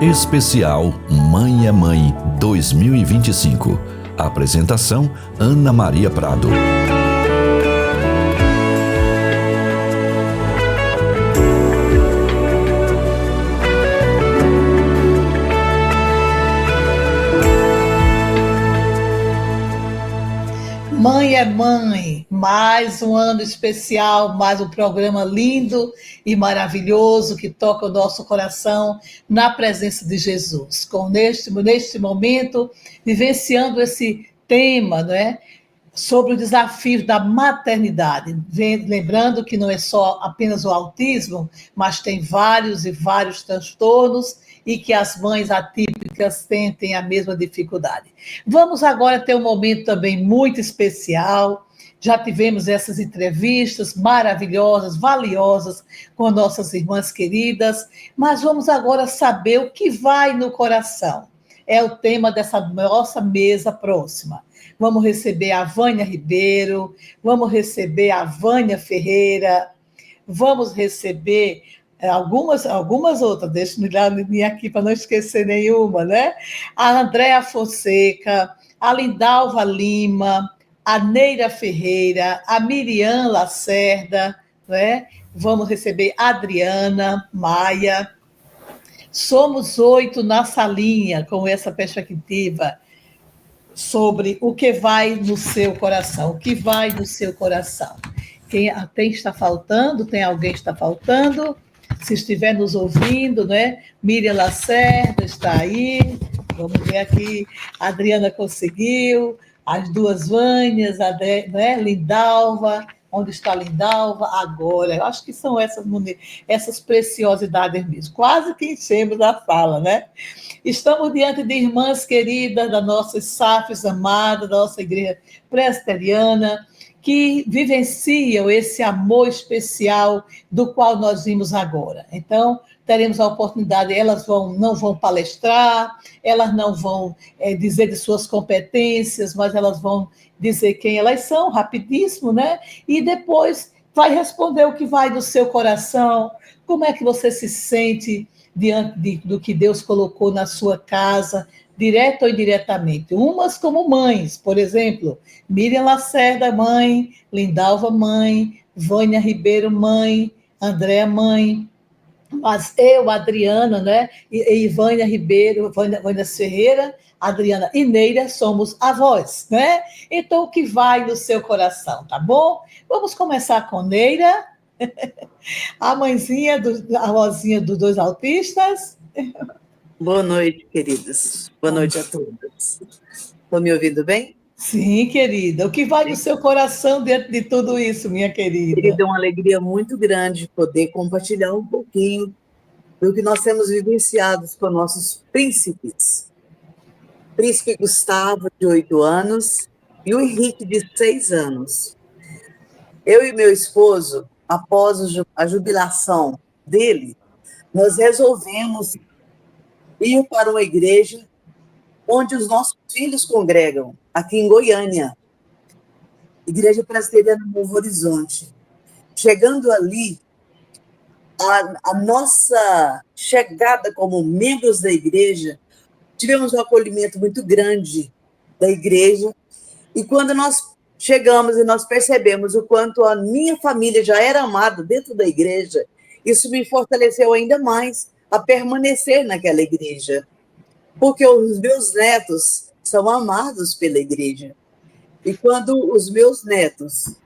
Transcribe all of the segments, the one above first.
Especial Mãe é Mãe 2025. Apresentação: Ana Maria Prado. Mãe é Mãe, mais um ano especial, mais um programa lindo e maravilhoso que toca o nosso coração na presença de Jesus. Neste momento, vivenciando esse tema, não é? Sobre o desafio da maternidade. Lembrando que não é só apenas o autismo, mas tem vários e vários transtornos e que as mães atípicas têm a mesma dificuldade. Vamos agora ter um momento também muito especial. Já tivemos essas entrevistas maravilhosas, valiosas com nossas irmãs queridas, mas vamos agora saber o que vai no coração. É o tema dessa nossa mesa próxima. Vamos receber a Vânia Ribeiro, vamos receber a Vânia Ferreira, vamos receber algumas outras, deixa eu olhar aqui para não esquecer nenhuma, né? A Andréa Fonseca, a Lindalva Lima, a Neira Ferreira, a Miriam Lacerda, né? Vamos receber a Adriana Maia. Somos 8 na salinha, com essa perspectiva sobre o que vai no seu coração, o que vai no seu coração. Quem está faltando? Tem alguém que está faltando? Se estiver nos ouvindo, né? Miriam Lacerda está aí. Vamos ver aqui. A Adriana conseguiu. As duas Vânias, né? Lindalva. Onde está Lindalva? Agora. Eu acho que são essas preciosidades mesmo. Quase que enchemos a sala, né? Estamos diante de irmãs queridas da nossa SAFs amada, da nossa igreja presbiteriana, que vivenciam esse amor especial do qual nós vimos agora. Então, teremos a oportunidade, elas não vão palestrar, elas não vão dizer de suas competências, mas elas vão dizer quem elas são, rapidíssimo, né? E depois vai responder o que vai do seu coração, como é que você se sente diante do que Deus colocou na sua casa, direto ou indiretamente. Umas como mães, por exemplo, Miriam Lacerda, mãe, Lindalva, mãe, Vânia Ribeiro, mãe, Andréa, mãe, mas eu, Adriana, né, e Vânia Ribeiro, Vânia Ferreira, Adriana e Neira somos avós, né? Então, o que vai no seu coração, tá bom? Vamos começar com Neira, a mãezinha, a avózinha dos dois autistas. Boa noite, queridas. Boa noite a todas. Estão me ouvindo bem? Sim, querida. O que vai no seu coração dentro de tudo isso, minha querida? Querida, é uma alegria muito grande poder compartilhar um pouquinho do que nós temos vivenciado com nossos príncipes. Príncipe Gustavo, de 8 anos, e o Henrique, de 6 anos. Eu e meu esposo, após a jubilação dele, nós resolvemos ir para uma igreja onde os nossos filhos congregam, aqui em Goiânia, Igreja Presbiteriana Novo Horizonte. Chegando ali, a nossa chegada como membros da igreja, tivemos um acolhimento muito grande da igreja, e quando nós chegamos e nós percebemos o quanto a minha família já era amada dentro da igreja, isso me fortaleceu ainda mais a permanecer naquela igreja, porque os meus netos são amados pela igreja. E quando os meus netos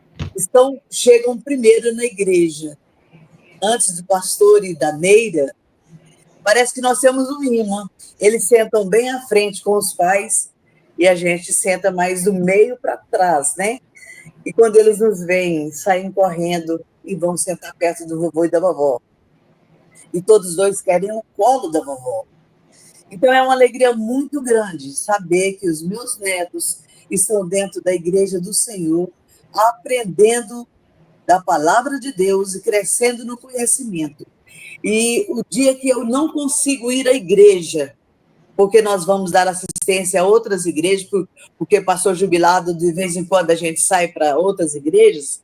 chegam primeiro na igreja, antes do pastor e da Neira, parece que nós temos um imã. Eles sentam bem à frente com os pais e a gente senta mais do meio para trás, né? E quando eles nos veem, saem correndo e vão sentar perto do vovô e da vovó. E todos os dois querem o colo da vovó. Então, é uma alegria muito grande saber que os meus netos estão dentro da igreja do Senhor, aprendendo da palavra de Deus e crescendo no conhecimento. E o dia que eu não consigo ir à igreja, porque nós vamos dar assistência a outras igrejas, porque pastor jubilado, de vez em quando a gente sai para outras igrejas,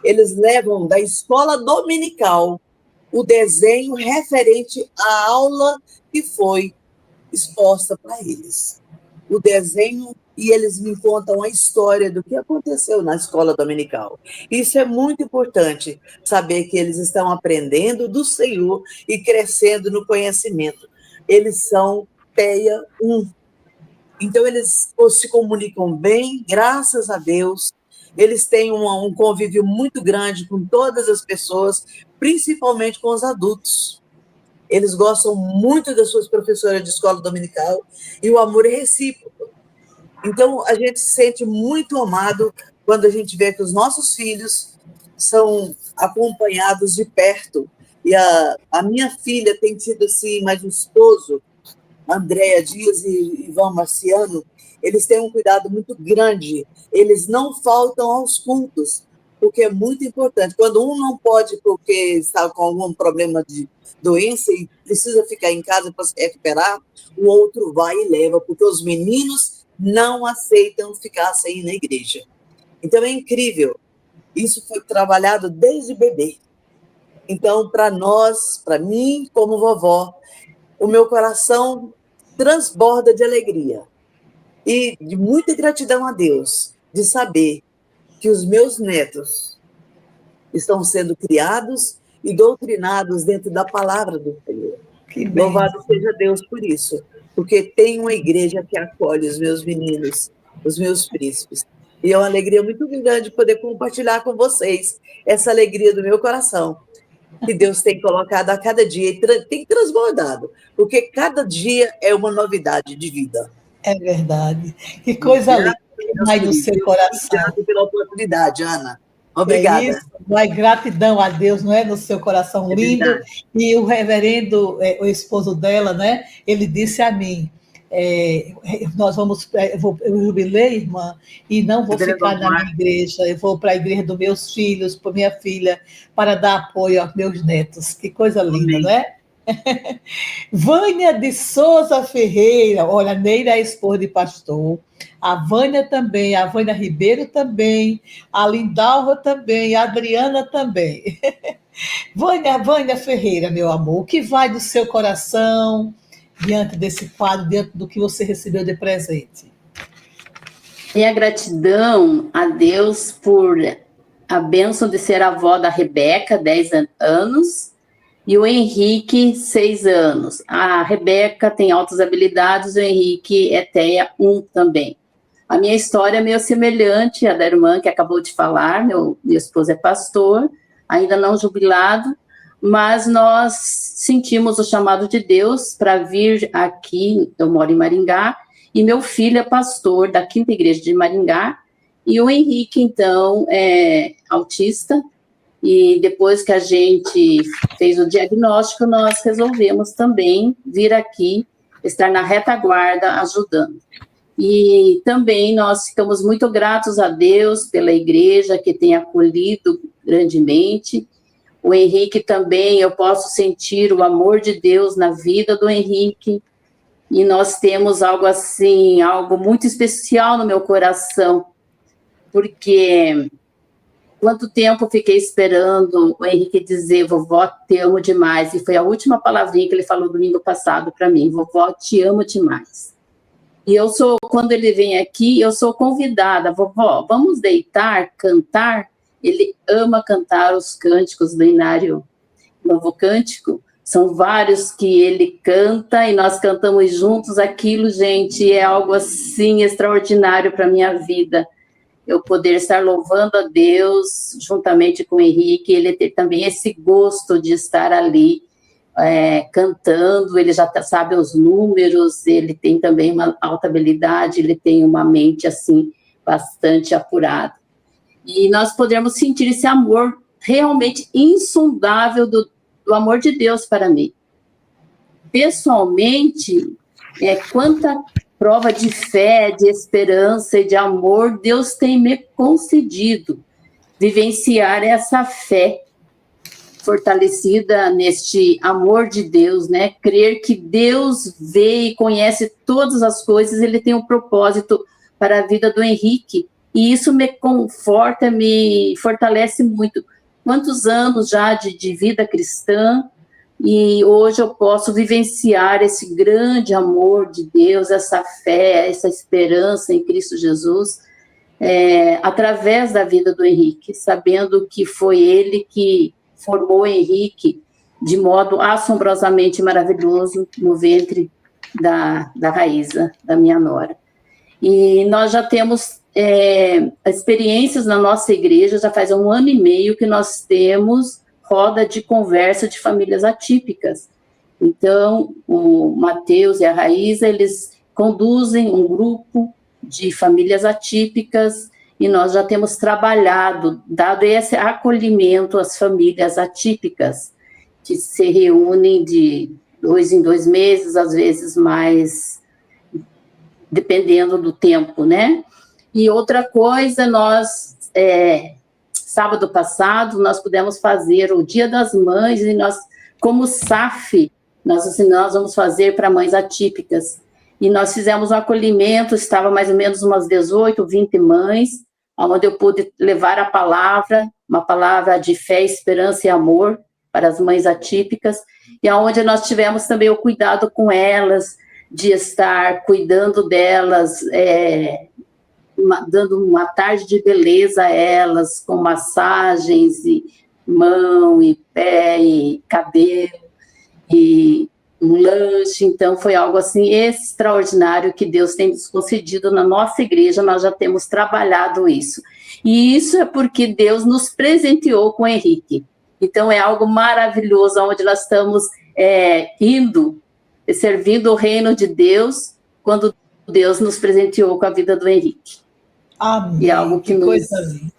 eles levam da escola dominical o desenho referente à aula que foi exposta para eles. O desenho, e eles me contam a história do que aconteceu na escola dominical. Isso é muito importante, saber que eles estão aprendendo do Senhor e crescendo no conhecimento. Eles são TEA 1. Então, eles se comunicam bem, graças a Deus. Eles têm um convívio muito grande com todas as pessoas, principalmente com os adultos. Eles gostam muito das suas professoras de escola dominical e o amor é recíproco. Então, a gente se sente muito amado quando a gente vê que os nossos filhos são acompanhados de perto. E a minha filha tem sido assim, mas o esposo, Andréa Dias e Ivan Marciano, eles têm um cuidado muito grande. Eles não faltam aos cultos, porque é muito importante. Quando um não pode porque está com algum problema de doença e precisa ficar em casa para se recuperar, o outro vai e leva, porque os meninos não aceitam ficar sem ir na igreja. Então, é incrível. Isso foi trabalhado desde bebê. Então, para nós, para mim, como vovó, o meu coração transborda de alegria e de muita gratidão a Deus, de saber que os meus netos estão sendo criados e doutrinados dentro da palavra do Senhor. Louvado seja Deus por isso, porque tem uma igreja que acolhe os meus meninos, os meus príncipes. E é uma alegria muito grande poder compartilhar com vocês essa alegria do meu coração, que Deus tem colocado a cada dia e tem transbordado, porque cada dia é uma novidade de vida. É verdade. Que coisa linda, Mãe do seu coração. Obrigado pela oportunidade, Ana. Obrigada. É isso, vai gratidão a Deus, não é? No seu coração lindo. Verdade. E o reverendo, o esposo dela, né? Ele disse a mim, nós vamos, eu jubilei, irmã, e não vou ficar na minha igreja, eu vou para a igreja dos meus filhos, para minha filha, para dar apoio aos meus netos. Que coisa linda, Amém. não é? Vânia de Souza Ferreira, olha, Neira é esposa de pastor, a Vânia também, a Vânia Ribeiro também, a Lindalva também, a Adriana também. Vânia Ferreira, meu amor, o que vai do seu coração diante desse quadro, diante do que você recebeu de presente? Minha gratidão a Deus por a bênção de ser avó da Rebeca, 10 anos, e o Henrique, 6 anos. A Rebeca tem altas habilidades, o Henrique é TEA 1 também. A minha história é meio semelhante à da irmã que acabou de falar, meu esposo é pastor, ainda não jubilado, mas nós sentimos o chamado de Deus para vir aqui, eu moro em Maringá, e meu filho é pastor da Quinta Igreja de Maringá, e o Henrique, então, é autista, e depois que a gente fez o diagnóstico, nós resolvemos também vir aqui, estar na retaguarda ajudando. E também nós ficamos muito gratos a Deus pela igreja que tem acolhido grandemente. O Henrique também, eu posso sentir o amor de Deus na vida do Henrique, e nós temos algo assim, algo muito especial no meu coração, porque quanto tempo eu fiquei esperando o Henrique dizer, vovó, te amo demais, e foi a última palavrinha que ele falou domingo passado para mim, vovó, te amo demais. E eu sou, quando ele vem aqui, eu sou convidada, vovó, vamos deitar, cantar? Ele ama cantar os cânticos do Inário Novo Cântico, são vários que ele canta e nós cantamos juntos. Aquilo, gente, é algo assim extraordinário para a minha vida. Eu poder estar louvando a Deus juntamente com o Henrique, ele ter também esse gosto de estar ali cantando, ele já sabe os números, ele tem também uma alta habilidade, ele tem uma mente assim bastante apurada. E nós podemos sentir esse amor realmente insondável do amor de Deus para mim. Pessoalmente, quanta prova de fé, de esperança e de amor Deus tem me concedido vivenciar essa fé fortalecida neste amor de Deus, né? Crer que Deus vê e conhece todas as coisas, ele tem um propósito para a vida do Henrique, e isso me conforta, me fortalece muito. Quantos anos já de vida cristã, e hoje eu posso vivenciar esse grande amor de Deus, essa fé, essa esperança em Cristo Jesus, através da vida do Henrique, sabendo que foi ele que formou o Henrique de modo assombrosamente maravilhoso no ventre da Raíza, da minha nora. E nós já temos experiências na nossa igreja, já faz 1 ano e meio que nós temos roda de conversa de famílias atípicas. Então, o Mateus e a Raíza, eles conduzem um grupo de famílias atípicas e nós já temos trabalhado, dado esse acolhimento às famílias atípicas, que se reúnem de 2 em 2 meses, às vezes mais, dependendo do tempo, né? E outra coisa, nós, sábado passado, nós pudemos fazer o Dia das Mães, e nós, como SAF, nós vamos fazer para mães atípicas. E nós fizemos um acolhimento, estava mais ou menos umas 18, 20 mães, onde eu pude levar a palavra, uma palavra de fé, esperança e amor para as mães atípicas, e onde nós tivemos também o cuidado com elas, de estar cuidando delas, dando uma tarde de beleza a elas, com massagens, e mão, e pé, e cabelo, e um lanche. Então foi algo assim extraordinário que Deus tem nos concedido na nossa igreja, nós já temos trabalhado isso. E isso é porque Deus nos presenteou com o Henrique. Então é algo maravilhoso, onde nós estamos indo, servindo o reino de Deus, quando Deus nos presenteou com a vida do Henrique. Amém. E algo que coisa linda.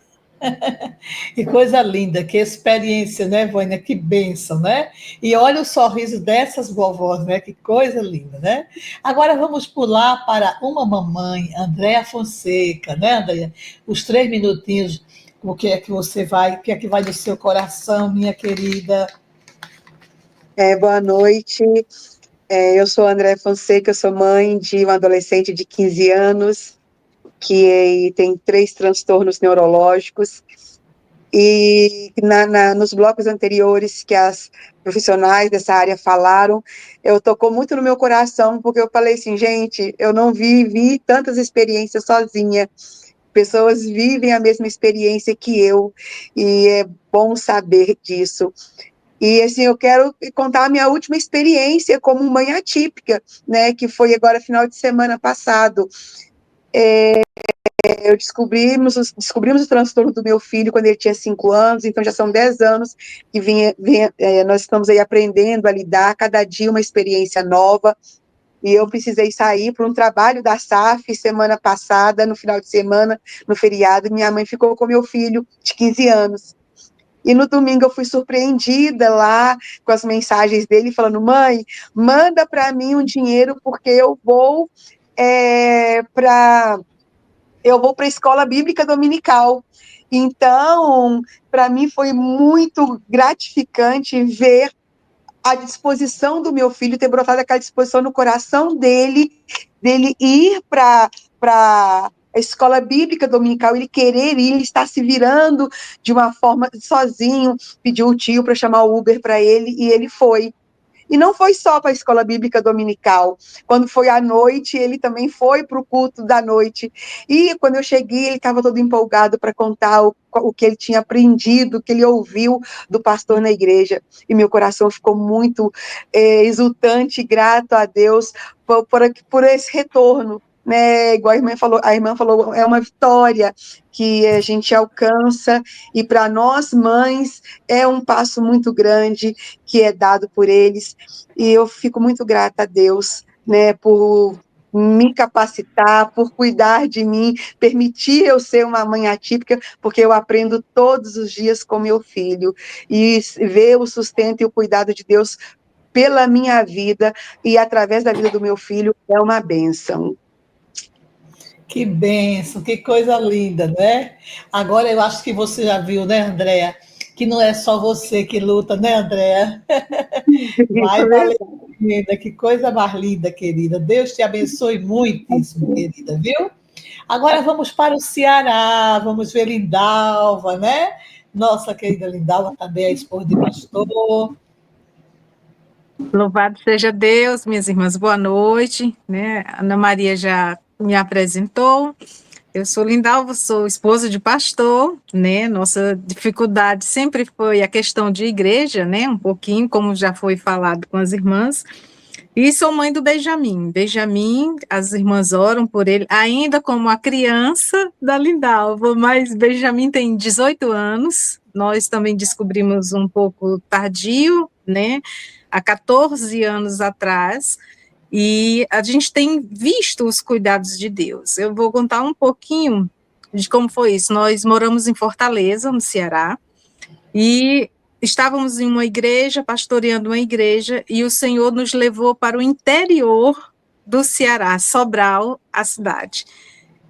Que coisa linda, que experiência, né, Vânia? Que bênção, né? E olha o sorriso dessas vovós, né? Que coisa linda, né? Agora vamos pular para uma mamãe, Andréa Fonseca, né, Andréa? Os 3 minutinhos, o que é que você vai, o que é que vai no seu coração, minha querida? Boa noite. Eu sou Andréa Fonseca, eu sou mãe de um adolescente de 15 anos, que tem 3 transtornos neurológicos, e nos blocos anteriores que as profissionais dessa área falaram, tocou muito no meu coração, porque eu falei assim, gente, eu não vivi tantas experiências sozinha, pessoas vivem a mesma experiência que eu, e é bom saber disso. E, assim, eu quero contar a minha última experiência como mãe atípica, né, que foi agora final de semana passado. Descobrimos o transtorno do meu filho quando ele tinha 5 anos, então já são 10 anos que nós estamos aí aprendendo a lidar, cada dia uma experiência nova, e eu precisei sair para um trabalho da SAF semana passada, no final de semana, no feriado, minha mãe ficou com meu filho de 15 anos. E no domingo eu fui surpreendida lá com as mensagens dele, falando, mãe, manda para mim um dinheiro, porque eu vou para a escola bíblica dominical. Então, para mim foi muito gratificante ver a disposição do meu filho, ter brotado aquela disposição no coração dele ir para a escola bíblica dominical, ele querer ir, ele está se virando de uma forma sozinho, pediu o tio para chamar o Uber para ele, e ele foi. E não foi só para a escola bíblica dominical, quando foi à noite, ele também foi para o culto da noite, e quando eu cheguei, ele estava todo empolgado para contar o que ele tinha aprendido, o que ele ouviu do pastor na igreja, e meu coração ficou muito exultante, grato a Deus por esse retorno, né? Igual a irmã falou, é uma vitória que a gente alcança, e para nós mães é um passo muito grande que é dado por eles, e eu fico muito grata a Deus, né, por me capacitar, por cuidar de mim, permitir eu ser uma mãe atípica, porque eu aprendo todos os dias com meu filho, e ver o sustento e o cuidado de Deus pela minha vida, e através da vida do meu filho, é uma bênção. Que bênção, que coisa linda, né? Agora eu acho que você já viu, né, Andréa? Que não é só você que luta, né, Andréa? Vai valer a pena, que coisa mais linda, querida. Deus te abençoe muitíssimo, querida, viu? Agora vamos para o Ceará, vamos ver Lindalva, né? Nossa querida Lindalva também é esposa de pastor. Louvado seja Deus, minhas irmãs, boa noite, né? Ana Maria já me apresentou. Eu sou Lindalva, sou esposa de pastor, né? Nossa dificuldade sempre foi a questão de igreja, né? Um pouquinho, como já foi falado com as irmãs. E sou mãe do Benjamin. Benjamin, as irmãs oram por ele, ainda como a criança da Lindalva, mas Benjamin tem 18 anos. Nós também descobrimos um pouco tardio, né? Há 14 anos atrás. E a gente tem visto os cuidados de Deus. Eu vou contar um pouquinho de como foi isso. Nós moramos em Fortaleza, no Ceará, e estávamos em uma igreja, pastoreando uma igreja, e o Senhor nos levou para o interior do Ceará, Sobral, a cidade.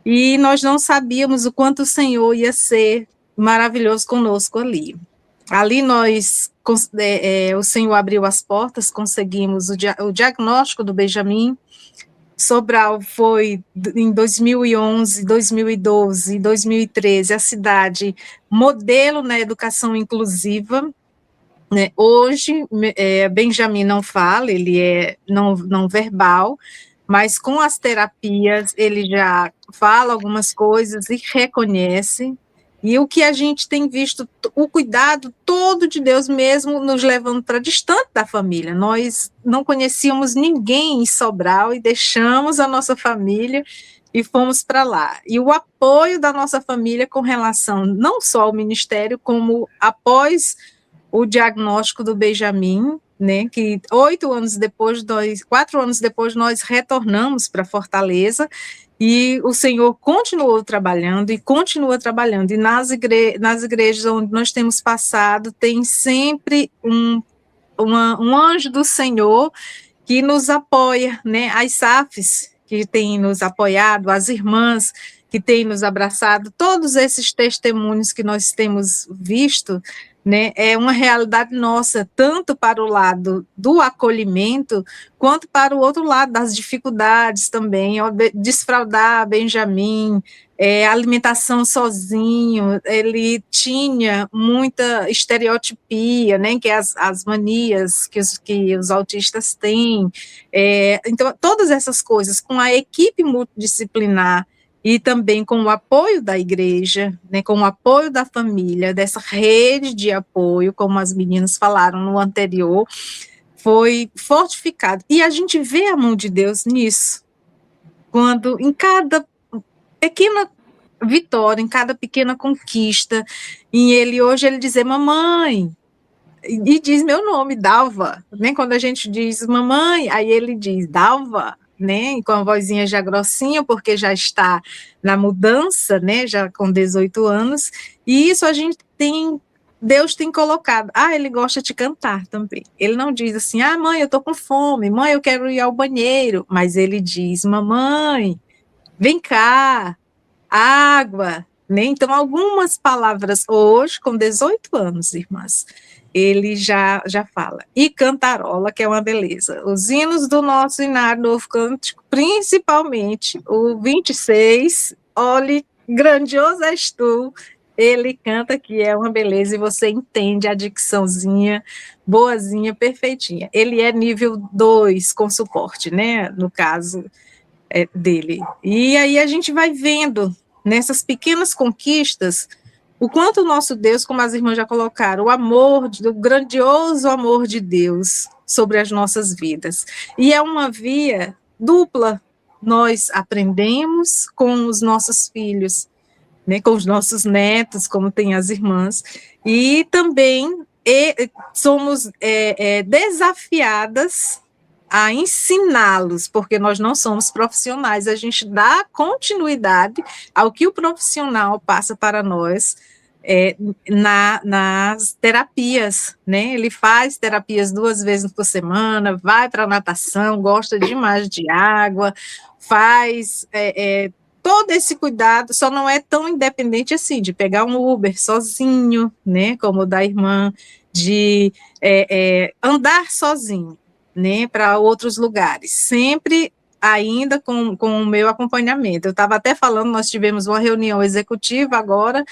E nós não sabíamos o quanto o Senhor ia ser maravilhoso conosco ali. Ali o Senhor abriu as portas, conseguimos o diagnóstico do Benjamin. Sobral foi em 2011, 2012, 2013 a cidade modelo na educação inclusiva, né? Hoje, Benjamin não fala, ele é não verbal, mas com as terapias ele já fala algumas coisas e reconhece. E o que a gente tem visto, o cuidado todo de Deus mesmo nos levando para distante da família. Nós não conhecíamos ninguém em Sobral e deixamos a nossa família e fomos para lá. E o apoio da nossa família com relação não só ao ministério, como após o diagnóstico do Benjamin, né, que 4 anos depois, nós retornamos para Fortaleza, e o Senhor continuou trabalhando e continua trabalhando. E nas igrejas onde nós temos passado, tem sempre um anjo do Senhor que nos apoia, né? As SAFs que têm nos apoiado, as irmãs que têm nos abraçado, todos esses testemunhos que nós temos visto, né, é uma realidade nossa, tanto para o lado do acolhimento, quanto para o outro lado das dificuldades também, desfraldar Benjamin, alimentação sozinho, ele tinha muita estereotipia, né, que é as manias que os autistas têm, então todas essas coisas, com a equipe multidisciplinar, e também com o apoio da igreja, né, com o apoio da família, dessa rede de apoio, como as meninas falaram no anterior, foi fortificado. E a gente vê a mão de Deus nisso, quando em cada pequena vitória, em cada pequena conquista, hoje ele dizer, mamãe, e diz meu nome, Dalva, né? Quando a gente diz mamãe, aí ele diz Dalva, né? Com a vozinha já grossinha, porque já está na mudança, né? Já com 18 anos, e isso Deus tem colocado. Ele gosta de cantar também. Ele não diz assim, mãe, eu tô com fome, mãe, eu quero ir ao banheiro, mas ele diz, mamãe, vem cá, água, né? Então, algumas palavras hoje, com 18 anos, irmãs, ele já fala. E cantarola, que é uma beleza. Os hinos do nosso Inário Novo Cântico, principalmente o 26, olhe, grandioso és tu, ele canta que é uma beleza, e você entende a dicçãozinha, boazinha, perfeitinha. Ele é nível 2 com suporte, né, no caso dele. E aí a gente vai vendo, nessas pequenas conquistas, o quanto o nosso Deus, como as irmãs já colocaram, o grandioso amor de Deus sobre as nossas vidas. E é uma via dupla. Nós aprendemos com os nossos filhos, né, com os nossos netos, como tem as irmãs, e também somos desafiadas a ensiná-los, porque nós não somos profissionais, a gente dá continuidade ao que o profissional passa para nós nas terapias, né? Ele faz terapias 2 vezes por semana, vai para a natação, gosta demais de água, faz todo esse cuidado, só não é tão independente assim, de pegar um Uber sozinho, né? Como o da irmã, de andar sozinho, né, para outros lugares, sempre ainda com o meu acompanhamento. Eu estava até falando, nós tivemos uma reunião executiva agora,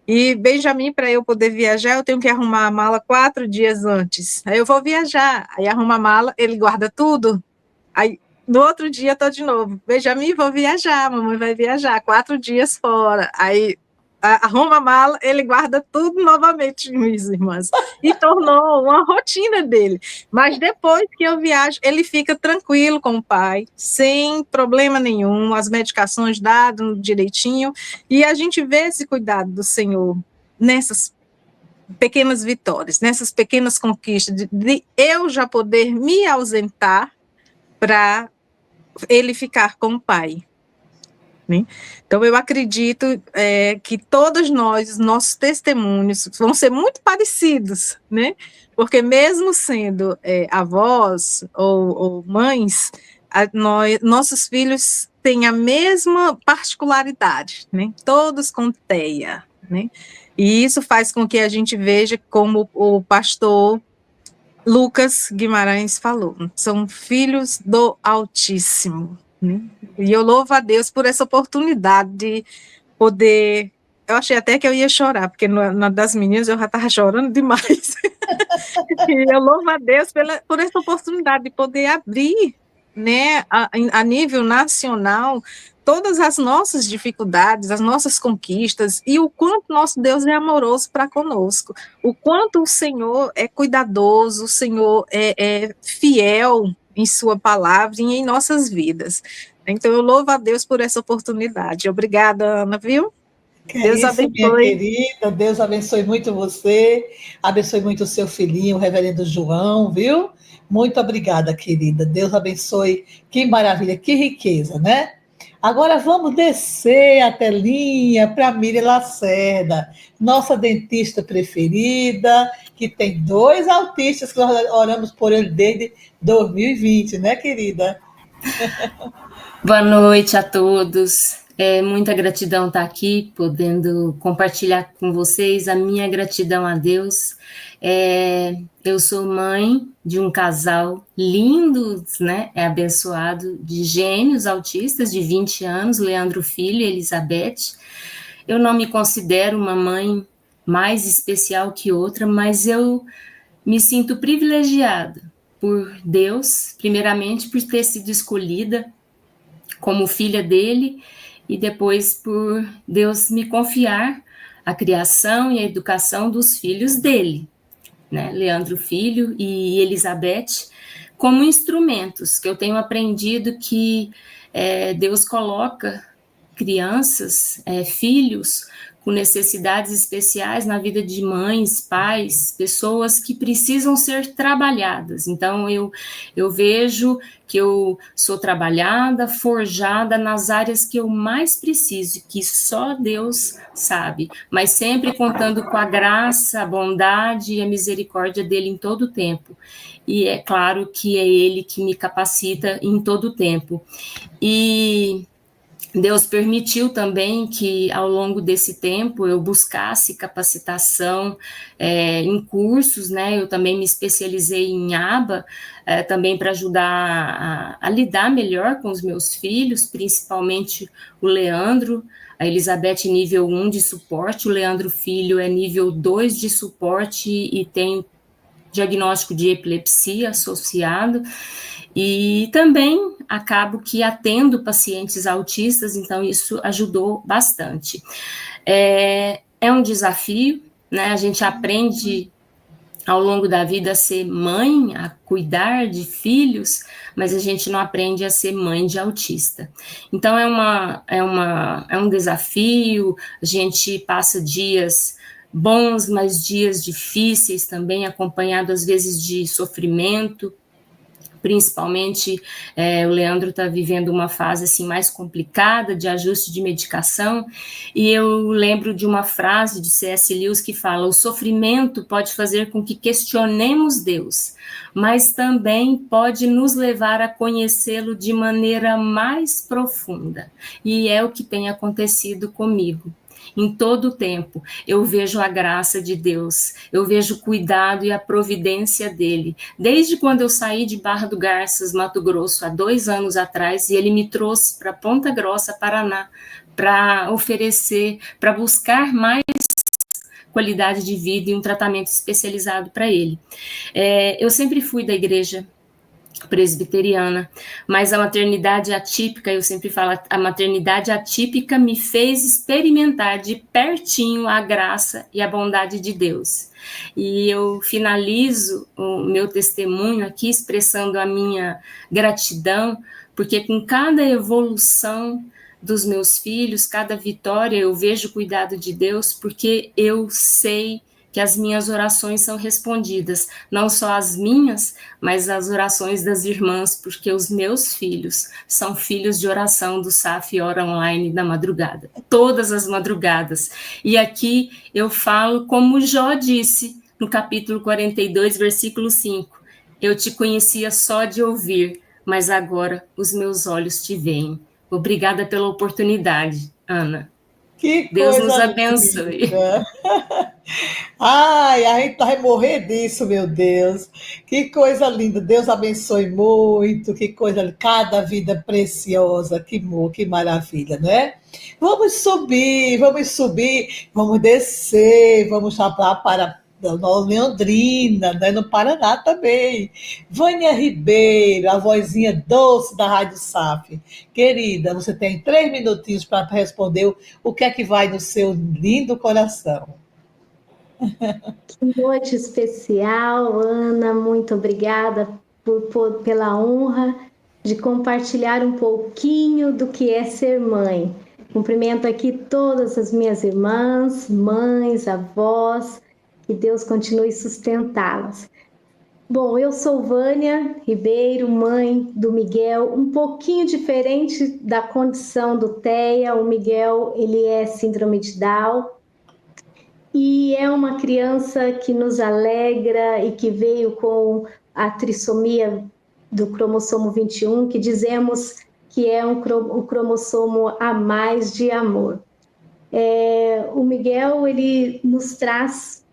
E Benjamin, para eu poder viajar, eu tenho que arrumar a mala 4 dias antes. Aí eu vou viajar, aí arruma a mala, ele guarda tudo. Aí no outro dia tô de novo. Benjamin, vou viajar, mamãe vai viajar, 4 dias fora. Aí arruma a mala, ele guarda tudo novamente, minhas irmãs. E tornou uma rotina dele. Mas depois que eu viajo, ele fica tranquilo com o pai, sem problema nenhum, as medicações dadas direitinho. E a gente vê esse cuidado do Senhor nessas pequenas vitórias, nessas pequenas conquistas, de eu já poder me ausentar para ele ficar com o pai. Né? Então, eu acredito que todos nós, os nossos testemunhos, vão ser muito parecidos, né? Porque mesmo sendo avós ou mães, nossos filhos têm a mesma particularidade, né? Todos com TEA, né? E isso faz com que a gente veja, como o pastor Lucas Guimarães falou, são filhos do Altíssimo, né? E eu louvo a Deus por essa oportunidade de poder. Eu achei até que eu ia chorar, porque na das meninas eu já estava chorando demais. E eu louvo a Deus por essa oportunidade de poder abrir, né, a nível nacional, todas as nossas dificuldades, as nossas conquistas, e o quanto nosso Deus é amoroso para conosco, o quanto o Senhor é cuidadoso, o Senhor é fiel em sua palavra e em nossas vidas. Então, eu louvo a Deus por essa oportunidade. Obrigada, Ana, viu? Que Deus é isso, minha abençoe. querida. Deus abençoe muito você. Abençoe muito o seu filhinho, o reverendo João, viu? Muito obrigada, querida. Deus abençoe. Que maravilha, que riqueza, né? Agora vamos descer a telinha para Miriam Lacerda, nossa dentista preferida, que tem 2 autistas que nós oramos por ele desde 2020, né, querida? Boa noite a todos. É muita gratidão estar aqui, podendo compartilhar com vocês a minha gratidão a Deus. Eu sou mãe de um casal lindo, né? Abençoado, de gêmeos autistas de 20 anos, Leandro Filho e Elizabeth. Eu não me considero uma mãe mais especial que outra, mas eu me sinto privilegiada por Deus, primeiramente por ter sido escolhida como filha dele, e depois por Deus me confiar a criação e a educação dos filhos dele, né? Leandro Filho e Elizabeth, como instrumentos que eu tenho aprendido que Deus coloca crianças, filhos com necessidades especiais na vida de mães, pais, pessoas que precisam ser trabalhadas. Então, eu vejo que eu sou trabalhada, forjada nas áreas que eu mais preciso, que só Deus sabe, mas sempre contando com a graça, a bondade e a misericórdia dele em todo o tempo. E é claro que é ele que me capacita em todo o tempo. E Deus permitiu também que, ao longo desse tempo, eu buscasse capacitação em cursos, né? Eu também me especializei em aba, também para ajudar a lidar melhor com os meus filhos, principalmente o Leandro, a Elizabeth nível 1 de suporte, o Leandro Filho é nível 2 de suporte e tem diagnóstico de epilepsia associado. E também acabo que atendo pacientes autistas, então isso ajudou bastante. É um desafio, né? A gente aprende ao longo da vida a ser mãe, a cuidar de filhos, mas a gente não aprende a ser mãe de autista. Então é um desafio, a gente passa dias bons, mas dias difíceis também, acompanhado às vezes de sofrimento. Principalmente, o Leandro está vivendo uma fase assim, mais complicada de ajuste de medicação, e eu lembro de uma frase de C.S. Lewis que fala: o sofrimento pode fazer com que questionemos Deus, mas também pode nos levar a conhecê-lo de maneira mais profunda, e é o que tem acontecido comigo. Em todo o tempo, eu vejo a graça de Deus, eu vejo o cuidado e a providência dele. Desde quando eu saí de Barra do Garças, Mato Grosso, há 2 anos atrás, e ele me trouxe para Ponta Grossa, Paraná, para oferecer, para buscar mais qualidade de vida e um tratamento especializado para ele. Eu sempre fui da igreja presbiteriana, mas a maternidade atípica, eu sempre falo, a maternidade atípica me fez experimentar de pertinho a graça e a bondade de Deus. E eu finalizo o meu testemunho aqui expressando a minha gratidão, porque com cada evolução dos meus filhos, cada vitória, eu vejo o cuidado de Deus, porque eu sei que as minhas orações são respondidas, não só as minhas, mas as orações das irmãs, porque os meus filhos são filhos de oração do SAF Ora Online da madrugada, todas as madrugadas. E aqui eu falo como Jó disse, no capítulo 42, versículo 5, eu te conhecia só de ouvir, mas agora os meus olhos te veem. Obrigada pela oportunidade, Ana. Que Deus nos coisa abençoe. linda. Ai, a gente vai morrer disso, meu Deus. Que coisa linda. Deus abençoe muito. Que coisa, cada vida preciosa. Que maravilha, não é? Vamos subir, vamos descer, vamos lá para Leandrina, né, no Paraná também. Vânia Ribeiro, a vozinha doce da Rádio SAF. Querida, você tem 3 minutinhos para responder o que é que vai no seu lindo coração. Que noite especial, Ana, muito obrigada pela honra de compartilhar um pouquinho do que é ser mãe. Cumprimento aqui todas as minhas irmãs, mães, avós, que Deus continue sustentá-las. Bom, eu sou Vânia Ribeiro, mãe do Miguel, um pouquinho diferente da condição do Teia. O Miguel, ele é síndrome de Down, e é uma criança que nos alegra e que veio com a trissomia do cromossomo 21, que dizemos que é o cromossomo a mais de amor. O Miguel, ele nos traz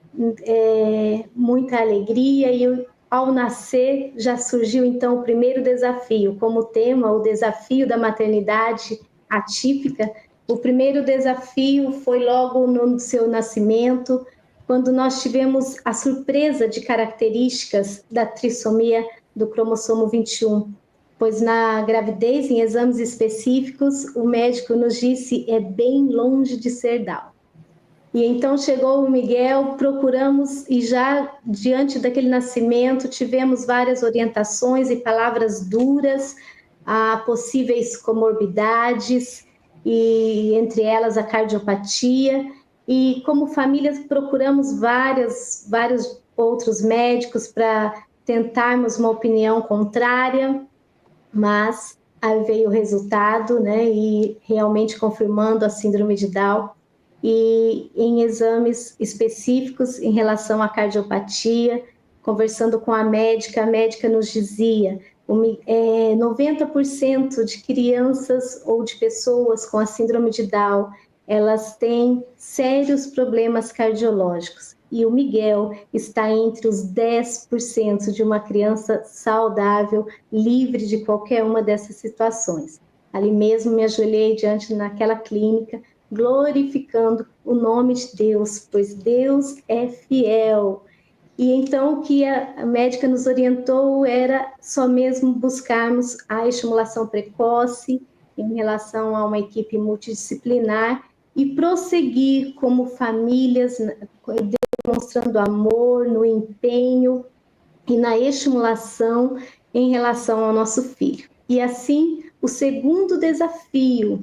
muita alegria, e ao nascer já surgiu então o primeiro desafio, como tema, o desafio da maternidade atípica. O primeiro desafio foi logo no seu nascimento, quando nós tivemos a surpresa de características da trissomia do cromossomo 21, pois na gravidez, em exames específicos, o médico nos disse é bem longe de ser Down. E então chegou o Miguel, procuramos, e já diante daquele nascimento tivemos várias orientações e palavras duras a possíveis comorbidades, e entre elas a cardiopatia, e como família procuramos vários outros médicos para tentarmos uma opinião contrária, mas aí veio o resultado, né, e realmente confirmando a síndrome de Down, e em exames específicos em relação à cardiopatia, conversando com a médica nos dizia 90% de crianças ou de pessoas com a síndrome de Down, elas têm sérios problemas cardiológicos. E o Miguel está entre os 10% de uma criança saudável, livre de qualquer uma dessas situações. Ali mesmo me ajoelhei diante naquela clínica, glorificando o nome de Deus, pois Deus é fiel. E então o que a médica nos orientou era só mesmo buscarmos a estimulação precoce em relação a uma equipe multidisciplinar e prosseguir como famílias, demonstrando amor no empenho e na estimulação em relação ao nosso filho. E assim, o segundo desafio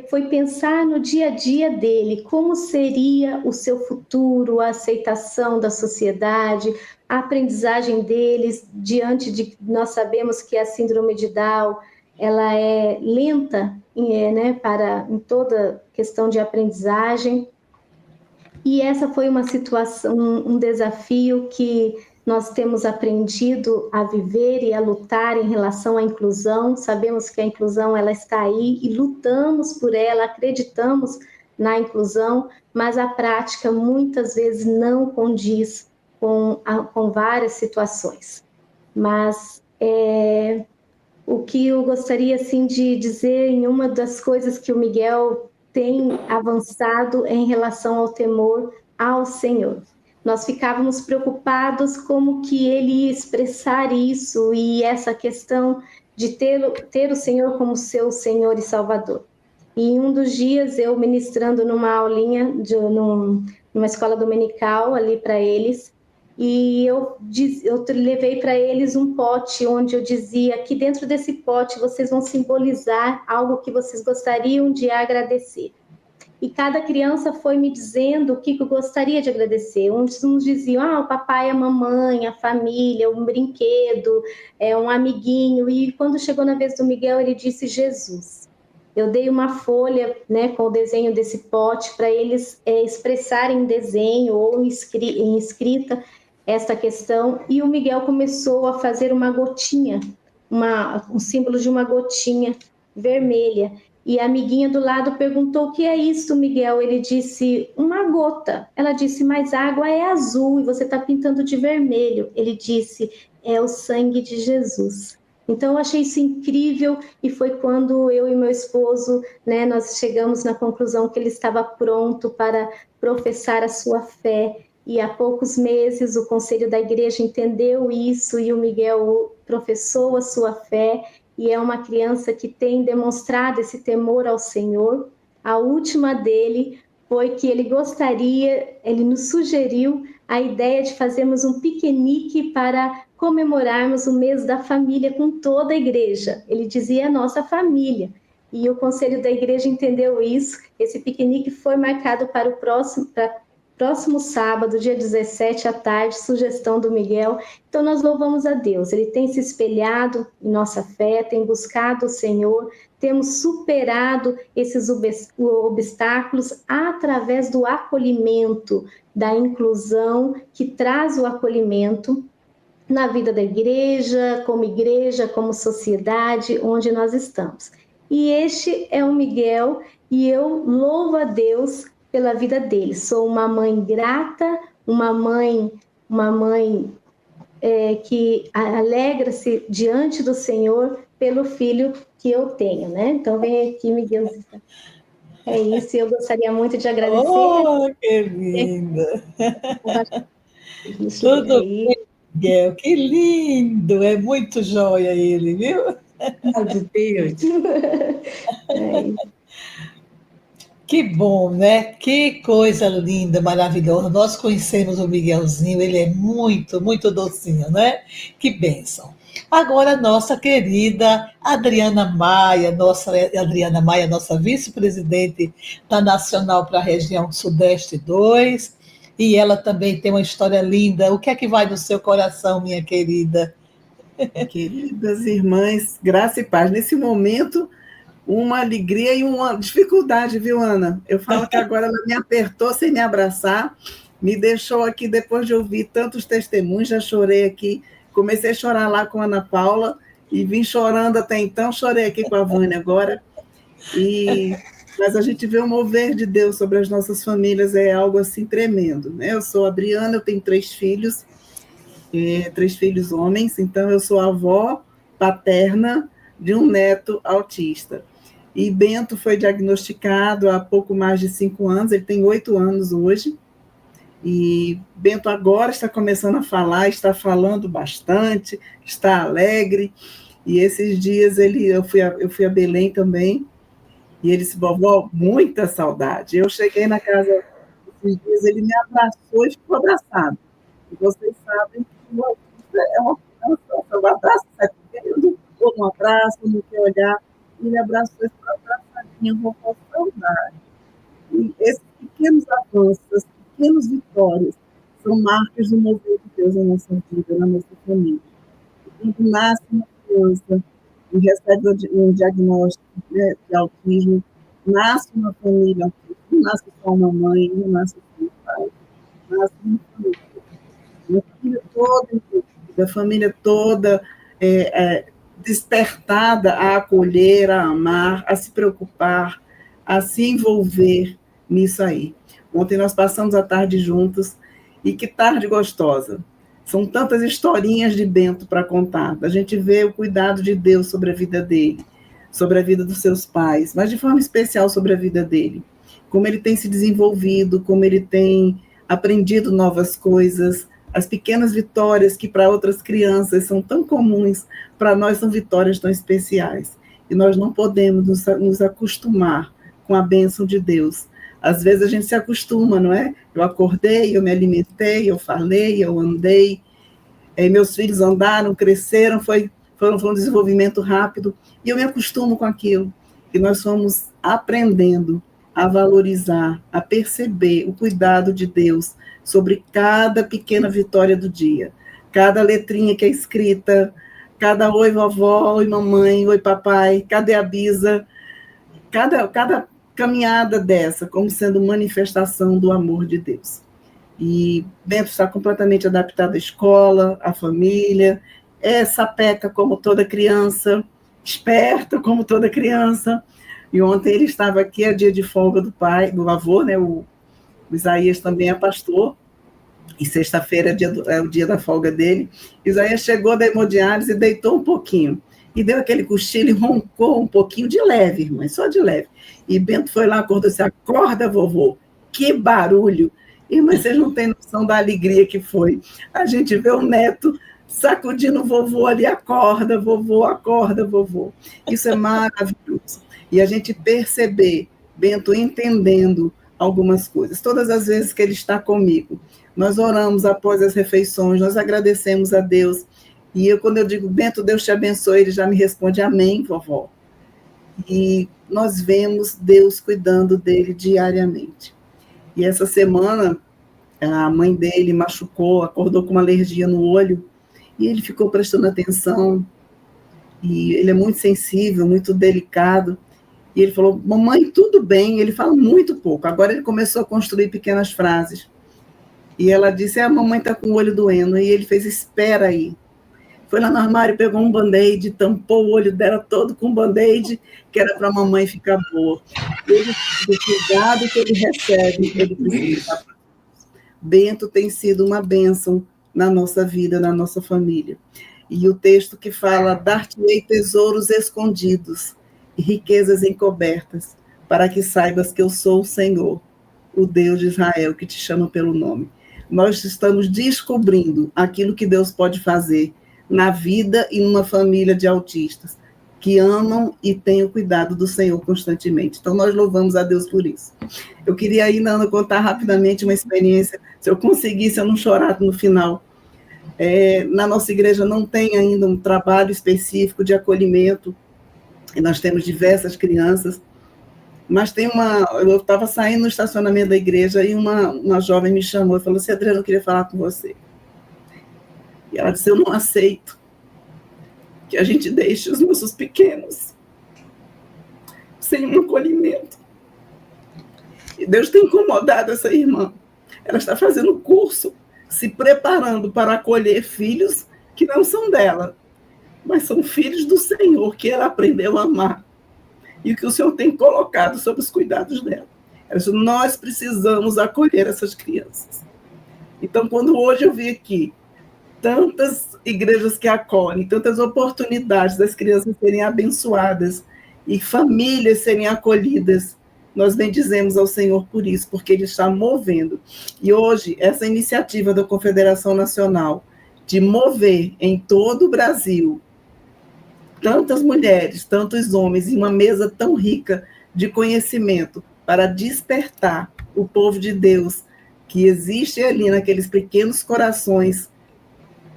foi pensar no dia a dia dele, como seria o seu futuro, a aceitação da sociedade, a aprendizagem deles diante de, nós sabemos que a síndrome de Down, ela é lenta, né, em toda questão de aprendizagem, e essa foi uma situação, um desafio que nós temos aprendido a viver e a lutar em relação à inclusão. Sabemos que a inclusão ela está aí e lutamos por ela, acreditamos na inclusão, mas a prática muitas vezes não condiz com várias situações. Mas o que eu gostaria assim, de dizer, em uma das coisas que o Miguel tem avançado em relação ao temor ao Senhor. Nós ficávamos preocupados como que ele ia expressar isso e essa questão de ter o Senhor como seu Senhor e Salvador. E em um dos dias, eu ministrando numa aulinha, numa escola dominical ali para eles, e eu levei para eles um pote onde eu dizia que dentro desse pote vocês vão simbolizar algo que vocês gostariam de agradecer. E cada criança foi me dizendo o que eu gostaria de agradecer. Uns diziam, o papai, a mamãe, a família, um brinquedo, um amiguinho. E quando chegou na vez do Miguel, ele disse Jesus. Eu dei uma folha, né, com o desenho desse pote para eles expressarem em desenho ou em escrita esta questão. E o Miguel começou a fazer uma gotinha, um símbolo de uma gotinha vermelha. E a amiguinha do lado perguntou, o que é isso, Miguel? Ele disse, uma gota. Ela disse, mas a água é azul e você está pintando de vermelho. Ele disse, é o sangue de Jesus. Então, eu achei isso incrível e foi quando eu e meu esposo, né, nós chegamos na conclusão que ele estava pronto para professar a sua fé. E há poucos meses o conselho da igreja entendeu isso e o Miguel professou a sua fé. E é uma criança que tem demonstrado esse temor ao Senhor. A última dele foi que ele nos sugeriu a ideia de fazermos um piquenique para comemorarmos o mês da família com toda a igreja. Ele dizia a nossa família. E o conselho da igreja entendeu isso. Esse piquenique foi marcado para o próximo sábado, dia 17 à tarde, sugestão do Miguel. Então, nós louvamos a Deus. Ele tem se espelhado em nossa fé, tem buscado o Senhor, temos superado esses obstáculos através do acolhimento, da inclusão, que traz o acolhimento na vida da igreja, como sociedade, onde nós estamos. E este é o Miguel, e eu louvo a Deus pela vida dele. Sou uma mãe grata, uma mãe que alegra-se diante do Senhor pelo filho que eu tenho, né? Então, vem aqui, Miguel. É isso, eu gostaria muito de agradecer. Oh, que linda! Tudo bem, Miguel, que lindo! É muito joia ele, viu? Ai, de Deus. É isso. Que bom, né? Que coisa linda, maravilhosa. Nós conhecemos o Miguelzinho, ele é muito, muito docinho, né? Que bênção. Agora, nossa querida Adriana Maia, nossa vice-presidente da Nacional para a região Sudeste 2, e ela também tem uma história linda. O que é que vai no seu coração, minha querida? Queridas irmãs, graça e paz. Nesse momento, uma alegria e uma dificuldade, viu, Ana? Eu falo que agora ela me apertou sem me abraçar, me deixou aqui depois de ouvir tantos testemunhos, já chorei aqui, comecei a chorar lá com a Ana Paula e vim chorando até então, chorei aqui com a Vânia agora, mas a gente vê o mover de Deus sobre as nossas famílias, é algo assim tremendo, né? Eu sou a Adriana, eu tenho 3 filhos homens, então eu sou avó paterna de um neto autista. E Bento foi diagnosticado há pouco mais de 5 anos, ele tem 8 anos hoje, e Bento agora está começando a falar, está falando bastante, está alegre, e esses dias eu fui a Belém também, e ele disse, vovó, muita saudade. Eu cheguei na casa esses dias, ele me abraçou e ficou abraçado. E vocês sabem que o autista é uma criança, eu abraço, ou um abraço, não quer olhar, ele abraçou esse abraçadinho, vovó, saudade. E esses pequenos avanços, essas pequenas vitórias, são marcas do mover de Deus na nossa vida, na nossa família. Quando nasce uma criança e recebe um diagnóstico, né, de autismo, nasce uma família autista, não nasce só uma mãe, não nasce só um pai, nasce uma família. Uma família toda inclusive, a família toda despertada a acolher, a amar, a se preocupar, a se envolver nisso aí. Ontem nós passamos a tarde juntos, e que tarde gostosa. São tantas historinhas de Bento para contar. A gente vê o cuidado de Deus sobre a vida dele, sobre a vida dos seus pais, mas de forma especial sobre a vida dele. Como ele tem se desenvolvido, como ele tem aprendido novas coisas, as pequenas vitórias que para outras crianças são tão comuns, para nós são vitórias tão especiais. E nós não podemos nos acostumar com a bênção de Deus. Às vezes a gente se acostuma, não é? Eu acordei, eu me alimentei, eu falei, eu andei, meus filhos andaram, cresceram, foi um desenvolvimento rápido, e eu me acostumo com aquilo. E nós fomos aprendendo a valorizar, a perceber o cuidado de Deus sobre cada pequena vitória do dia, cada letrinha que é escrita, cada oi vovó, oi mamãe, oi papai, cadê a Bisa, cada caminhada dessa, como sendo manifestação do amor de Deus. E Bento está completamente adaptado à escola, à família, é sapeca como toda criança, esperta como toda criança. E ontem ele estava aqui, é dia de folga do pai, do avô, né? O Isaías também é pastor, e sexta-feira é o dia da folga dele. Isaías chegou da hemodiálise e deitou um pouquinho, e deu aquele cochilo e roncou um pouquinho de leve, irmã, só de leve. E Bento foi lá, acordou e disse, acorda, vovô, que barulho. Irmã, vocês não têm noção da alegria que foi. A gente vê o neto sacudindo o vovô ali, acorda, vovô, acorda, vovô. Isso é maravilhoso. E a gente perceber, Bento entendendo algumas coisas. Todas as vezes que ele está comigo, nós oramos após as refeições, nós agradecemos a Deus. E quando eu digo, Bento, Deus te abençoe, ele já me responde, amém, vovó. E nós vemos Deus cuidando dele diariamente. E essa semana, a mãe dele machucou, acordou com uma alergia no olho, e ele ficou prestando atenção, e ele é muito sensível, muito delicado, e ele falou, mamãe, tudo bem, ele fala muito pouco, agora ele começou a construir pequenas frases, e ela disse, a mamãe está com o olho doendo, e ele fez, espera aí, foi lá no armário, pegou um band-aid, tampou o olho dela todo com um band-aid, que era para a mamãe ficar boa. Ele, do cuidado que ele recebe, ele precisa dar para Deus. Bento tem sido uma bênção na nossa vida, na nossa família. E o texto que fala, dar-te-ei tesouros escondidos e riquezas encobertas, para que saibas que eu sou o Senhor, o Deus de Israel, que te chama pelo nome. Nós estamos descobrindo aquilo que Deus pode fazer na vida e numa família de autistas, que amam e têm o cuidado do Senhor constantemente. Então, nós louvamos a Deus por isso. Eu queria ainda, Ana, contar rapidamente uma experiência, se eu conseguisse, eu não chorar no final. Na nossa igreja não tem ainda um trabalho específico de acolhimento, e nós temos diversas crianças, mas eu estava saindo no estacionamento da igreja e uma jovem me chamou e falou assim, Adriana, eu queria falar com você. E ela disse, eu não aceito que a gente deixe os nossos pequenos sem um acolhimento. E Deus tem incomodado essa irmã. Ela está fazendo curso, se preparando para acolher filhos que não são dela, mas são filhos do Senhor, que ela aprendeu a amar. E que o Senhor tem colocado sob os cuidados dela. Ela disse, nós precisamos acolher essas crianças. Então, quando hoje eu vi aqui, tantas igrejas que acolhem, tantas oportunidades das crianças serem abençoadas e famílias serem acolhidas, nós bendizemos ao Senhor por isso, porque Ele está movendo. E hoje, essa iniciativa da Confederação Nacional de mover em todo o Brasil tantas mulheres, tantos homens, em uma mesa tão rica de conhecimento para despertar o povo de Deus que existe ali naqueles pequenos corações,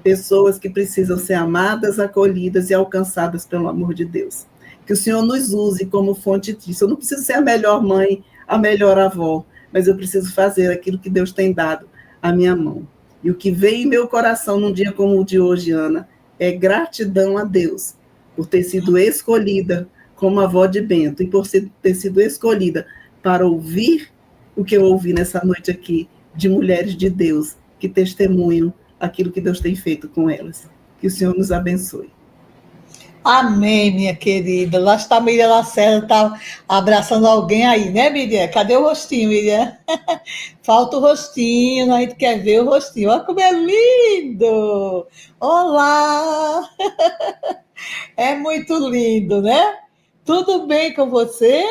pessoas que precisam ser amadas, acolhidas e alcançadas pelo amor de Deus. Que o Senhor nos use como fonte disso. Eu não preciso ser a melhor mãe, a melhor avó, mas eu preciso fazer aquilo que Deus tem dado à minha mão. E o que veio em meu coração num dia como o de hoje, Ana, é gratidão a Deus por ter sido escolhida como avó de Bento e por ter sido escolhida para ouvir o que eu ouvi nessa noite aqui de mulheres de Deus que testemunham aquilo que Deus tem feito com elas. Que o Senhor nos abençoe. Amém, minha querida. Lá está a Miriam Lacerda, está abraçando alguém aí, né, Miriam? Cadê o rostinho, Miriam? Falta o rostinho, a gente quer ver o rostinho. Olha como é lindo! Olá! É muito lindo, né? Tudo bem com você?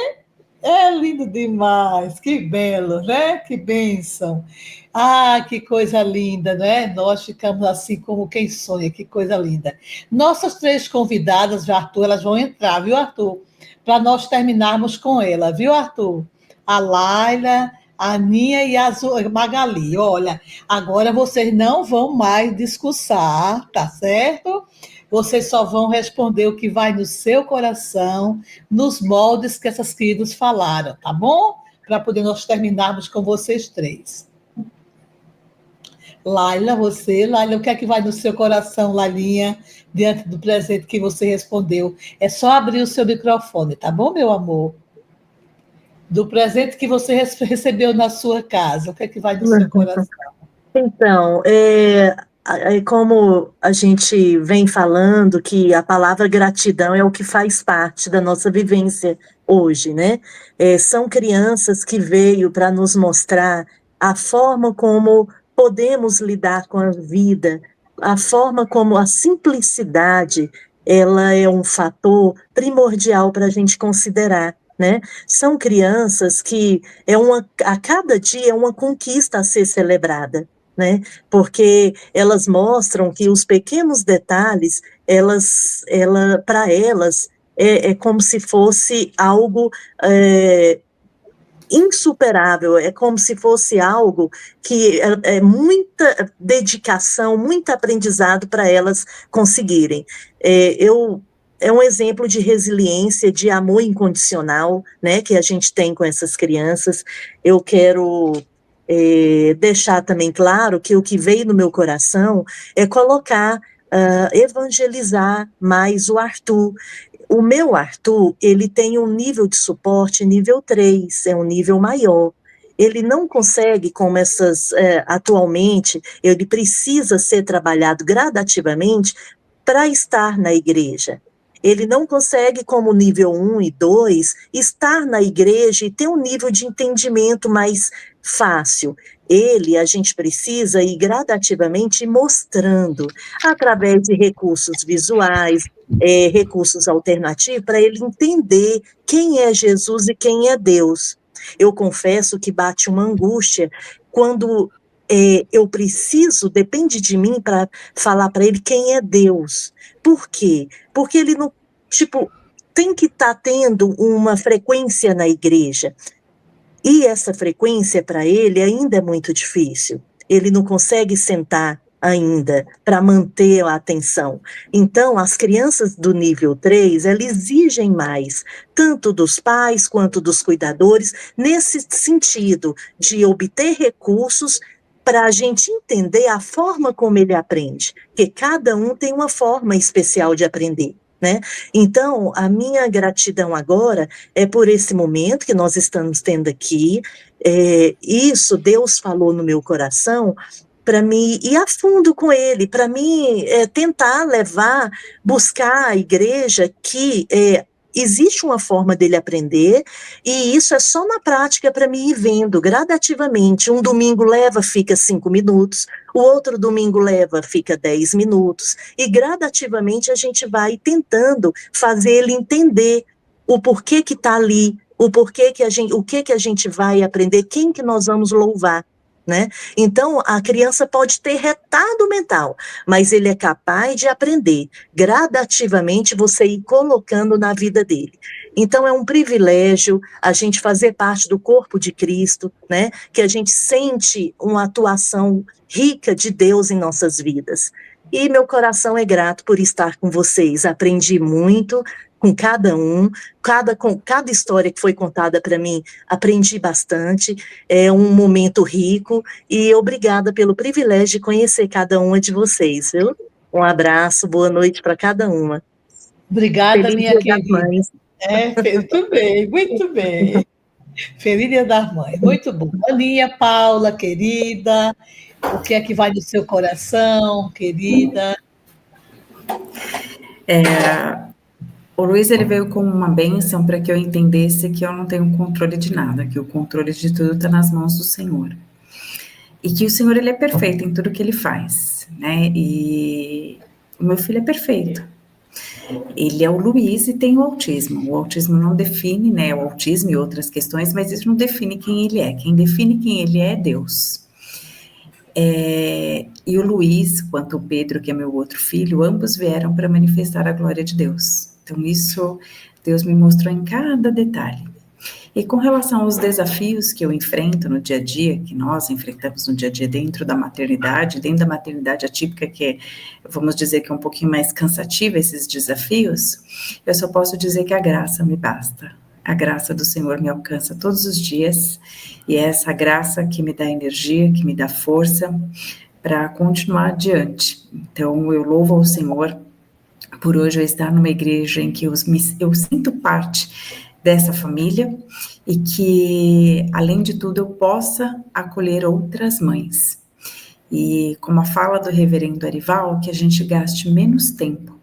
É lindo demais, que belo, né? Que bênção. Ah, que coisa linda, né? Nós ficamos assim como quem sonha, que coisa linda. Nossas três convidadas, viu, Arthur, elas vão entrar, viu, Arthur? Para nós terminarmos com ela, viu, Arthur? A Laila, a Aninha e a Magali. Olha, agora vocês não vão mais discursar, tá certo? Vocês só vão responder o que vai no seu coração, nos moldes que essas queridas falaram, tá bom? Para poder nós terminarmos com vocês três. Laila, o que é que vai no seu coração, Lailinha, diante do presente que você respondeu? É só abrir o seu microfone, tá bom, meu amor? Do presente que você recebeu na sua casa, o que é que vai no seu coração? Então, como a gente vem falando que a palavra gratidão é o que faz parte da nossa vivência hoje, né? São crianças que veio para nos mostrar a forma como podemos lidar com a vida, a forma como a simplicidade, ela é um fator primordial para a gente considerar, né? São crianças que a cada dia é uma conquista a ser celebrada, né? Porque elas mostram que os pequenos detalhes, para elas, é como se fosse algo insuperável, é como se fosse algo que é muita dedicação, muito aprendizado para elas conseguirem. É um exemplo de resiliência, de amor incondicional, né, que a gente tem com essas crianças. Eu quero deixar também claro que o que veio no meu coração é colocar, evangelizar mais o Arthur. O meu Arthur, ele tem um nível de suporte nível 3, é um nível maior. Ele não consegue, como atualmente, ele precisa ser trabalhado gradativamente para estar na igreja. Ele não consegue, como nível 1 e 2, estar na igreja e ter um nível de entendimento mais fácil. A gente precisa ir gradativamente mostrando, através de recursos visuais, recursos alternativos, para ele entender quem é Jesus e quem é Deus. Eu confesso que bate uma angústia quando eu preciso, depende de mim para falar para ele quem é Deus. Por quê? Porque ele não, tem que estar tendo uma frequência na igreja. E essa frequência para ele ainda é muito difícil. Ele não consegue sentar ainda para manter a atenção. Então, as crianças do nível 3, elas exigem mais, tanto dos pais quanto dos cuidadores, nesse sentido de obter recursos para a gente entender a forma como ele aprende, porque cada um tem uma forma especial de aprender, né? Então, a minha gratidão agora é por esse momento que nós estamos tendo aqui, isso Deus falou no meu coração, para mim ir a fundo com ele, para mim tentar buscar a igreja que existe uma forma dele aprender, e isso é só na prática para mim ir vendo gradativamente. Um domingo fica 5 minutos, o outro domingo fica 10 minutos, e gradativamente a gente vai tentando fazer ele entender o porquê que está ali, o que a gente vai aprender, quem que nós vamos louvar. Né? Então, a criança pode ter retardo mental, mas ele é capaz de aprender gradativamente, você ir colocando na vida dele. Então, é um privilégio a gente fazer parte do corpo de Cristo, né? Que a gente sente uma atuação rica de Deus em nossas vidas. E meu coração é grato por estar com vocês, aprendi muito com cada um, com cada história que foi contada para mim, aprendi bastante, é um momento rico, e obrigada pelo privilégio de conhecer cada uma de vocês, viu? Um abraço, boa noite para cada uma. Obrigada, Feliz minha Dia das Mães. Muito bem, muito bem. Feliz Dia das Mães, muito bom. Aninha, Paula, querida, o que é que vai no seu coração, querida? O Luiz, ele veio com uma bênção para que eu entendesse que eu não tenho controle de nada, que o controle de tudo está nas mãos do Senhor. E que o Senhor, ele é perfeito em tudo que ele faz, né? E o meu filho é perfeito. Ele é o Luiz e tem o autismo. O autismo não define, né, o autismo e outras questões, mas isso não define quem ele é. Quem define quem ele é Deus. E o Luiz, quanto o Pedro, que é meu outro filho, ambos vieram para manifestar a glória de Deus. Então, isso Deus me mostrou em cada detalhe. E com relação aos desafios que eu enfrento no dia a dia, que nós enfrentamos no dia a dia dentro da maternidade atípica, que é, vamos dizer que é um pouquinho mais cansativa esses desafios, eu só posso dizer que a graça me basta. A graça do Senhor me alcança todos os dias, e é essa graça que me dá energia, que me dá força para continuar adiante. Então, eu louvo ao Senhor por hoje eu estar numa igreja em que eu sinto parte dessa família, e que, além de tudo, eu possa acolher outras mães. E como a fala do reverendo Arival, que a gente gaste menos tempo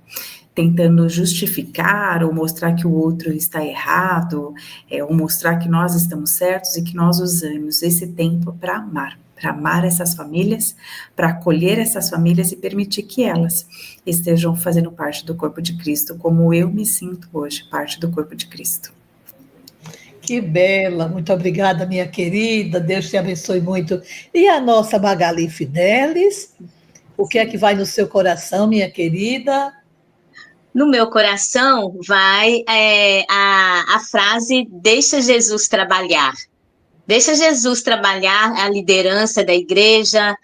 tentando justificar ou mostrar que o outro está errado, ou mostrar que nós estamos certos, e que nós usamos esse tempo para amar essas famílias, para acolher essas famílias e permitir que elas estejam fazendo parte do corpo de Cristo, como eu me sinto hoje, parte do corpo de Cristo. Que bela, muito obrigada, minha querida, Deus te abençoe muito. E a nossa Magali Fidelis, o que é que vai no seu coração, minha querida? No meu coração vai a frase, deixa Jesus trabalhar. Deixa Jesus trabalhar a liderança da igreja,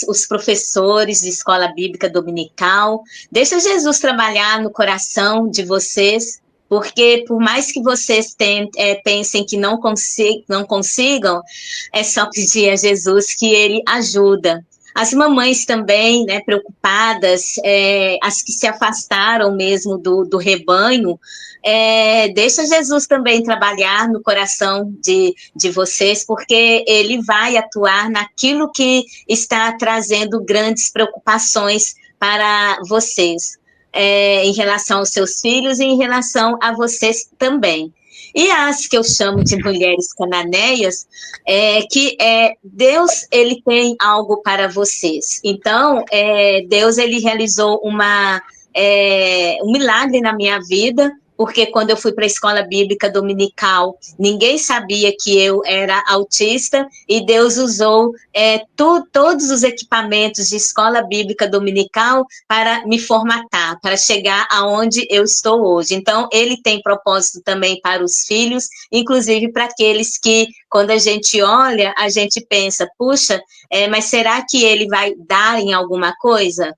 os professores de escola bíblica dominical. Deixa Jesus trabalhar no coração de vocês, porque por mais que vocês pensem que não consigam, é só pedir a Jesus que ele ajuda. As mamães também, né, preocupadas, as que se afastaram mesmo do rebanho, deixa Jesus também trabalhar no coração de vocês, porque ele vai atuar naquilo que está trazendo grandes preocupações para vocês. Em relação aos seus filhos e em relação a vocês também. E as que eu chamo de mulheres cananeias, Deus, ele tem algo para vocês. Então, Deus, ele realizou um milagre na minha vida, porque quando eu fui para a escola bíblica dominical, ninguém sabia que eu era autista, e Deus usou todos os equipamentos de escola bíblica dominical para me formatar, para chegar aonde eu estou hoje. Então, ele tem propósito também para os filhos, inclusive para aqueles que, quando a gente olha, a gente pensa, puxa, mas será que ele vai dar em alguma coisa?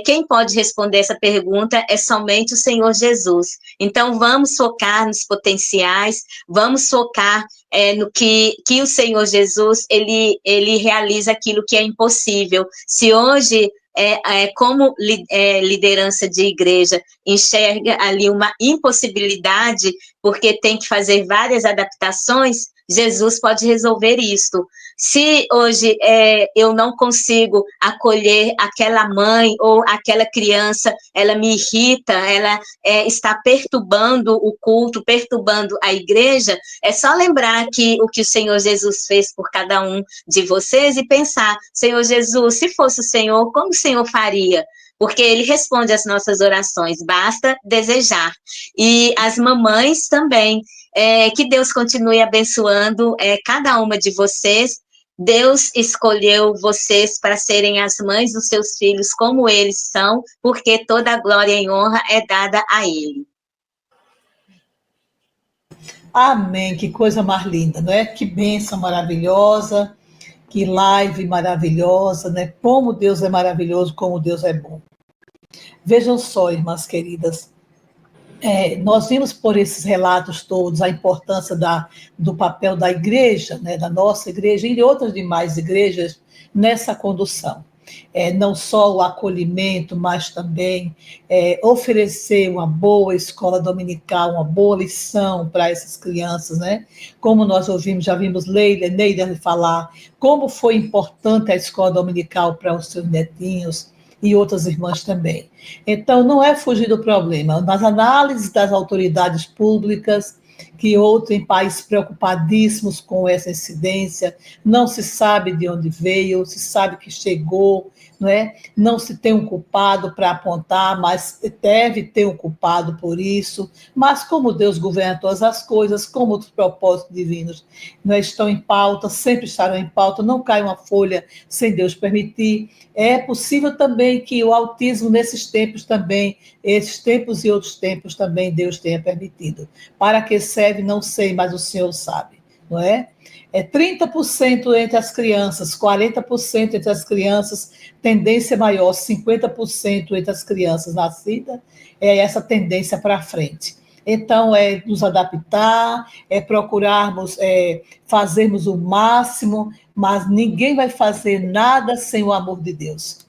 Quem pode responder essa pergunta é somente o Senhor Jesus. Então, vamos focar nos potenciais, vamos focar no que o Senhor Jesus, ele realiza aquilo que é impossível. Se hoje, como liderança de igreja, enxerga ali uma impossibilidade, porque tem que fazer várias adaptações, Jesus pode resolver isto. Se hoje eu não consigo acolher aquela mãe ou aquela criança, ela me irrita, ela está perturbando o culto, perturbando a igreja, é só lembrar o que o Senhor Jesus fez por cada um de vocês e pensar, Senhor Jesus, se fosse o Senhor, como o Senhor faria? Porque ele responde às nossas orações, basta desejar. E as mamães também, que Deus continue abençoando cada uma de vocês. Deus escolheu vocês para serem as mães dos seus filhos como eles são, porque toda a glória e honra é dada a ele. Amém, que coisa mais linda, não é? Que bênção maravilhosa, que live maravilhosa, né? Como Deus é maravilhoso, como Deus é bom. Vejam só, irmãs queridas, nós vimos por esses relatos todos a importância do papel da igreja, né, da nossa igreja e de outras demais igrejas nessa condução. Não só o acolhimento, mas também oferecer uma boa escola dominical, uma boa lição para essas crianças, né? Como nós já vimos Neida falar, como foi importante a escola dominical para os seus netinhos, e outras irmãs também. Então, não é fugir do problema. Nas análises das autoridades públicas que outro em países preocupadíssimos com essa incidência, não se sabe de onde veio, se sabe que chegou, não é? Não se tem um culpado para apontar, mas deve ter um culpado por isso. Mas como Deus governa todas as coisas, como os propósitos divinos não estão em pauta, sempre estarão em pauta, não cai uma folha sem Deus permitir. É possível também que o autismo nesses tempos também, esses tempos e outros tempos também Deus tenha permitido. Para que serve, não sei, mas o Senhor sabe, não é? É 30% entre as crianças, 40% entre as crianças, tendência maior, 50% entre as crianças nascidas, é essa tendência para frente. Então, é nos adaptar, é procurarmos fazermos o máximo, mas ninguém vai fazer nada sem o amor de Deus,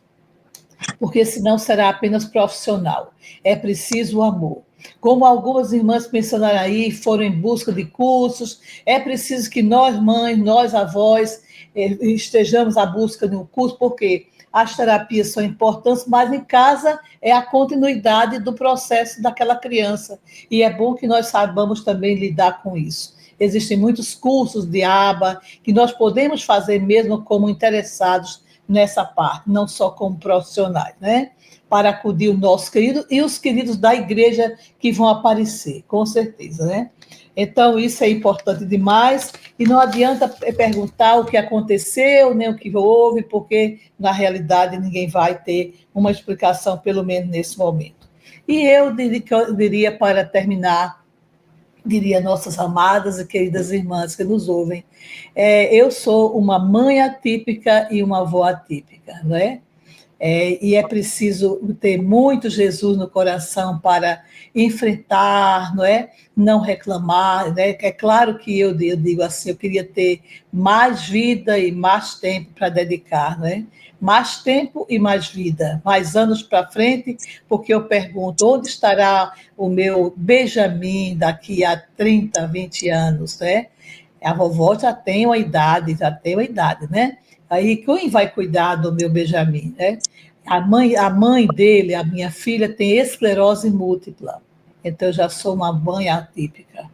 porque senão será apenas profissional. É preciso o amor. Como algumas irmãs mencionaram aí, foram em busca de cursos, é preciso que nós, mães, nós, avós, estejamos à busca de um curso, porque as terapias são importantes, mas em casa é a continuidade do processo daquela criança. E é bom que nós saibamos também lidar com isso. Existem muitos cursos de aba que nós podemos fazer mesmo como interessados nessa parte, não só como profissionais, né? Para acudir o nosso querido e os queridos da igreja que vão aparecer, com certeza, né? Então, isso é importante demais, e não adianta perguntar o que aconteceu, nem o que houve, porque, na realidade, ninguém vai ter uma explicação, pelo menos nesse momento. E eu diria, para terminar, diria nossas amadas e queridas irmãs que nos ouvem, eu sou uma mãe atípica e uma avó atípica, não é? E é preciso ter muito Jesus no coração para enfrentar, não é? Não reclamar, né? É claro que eu digo assim, eu queria ter mais vida e mais tempo para dedicar, não é? Mais tempo e mais vida, mais anos para frente, porque eu pergunto, onde estará o meu Benjamin daqui a 30, 20 anos, né? A vovó já tem uma idade, né? Aí, quem vai cuidar do meu Benjamin, né? A mãe dele, a minha filha, tem esclerose múltipla. Então, eu já sou uma mãe atípica.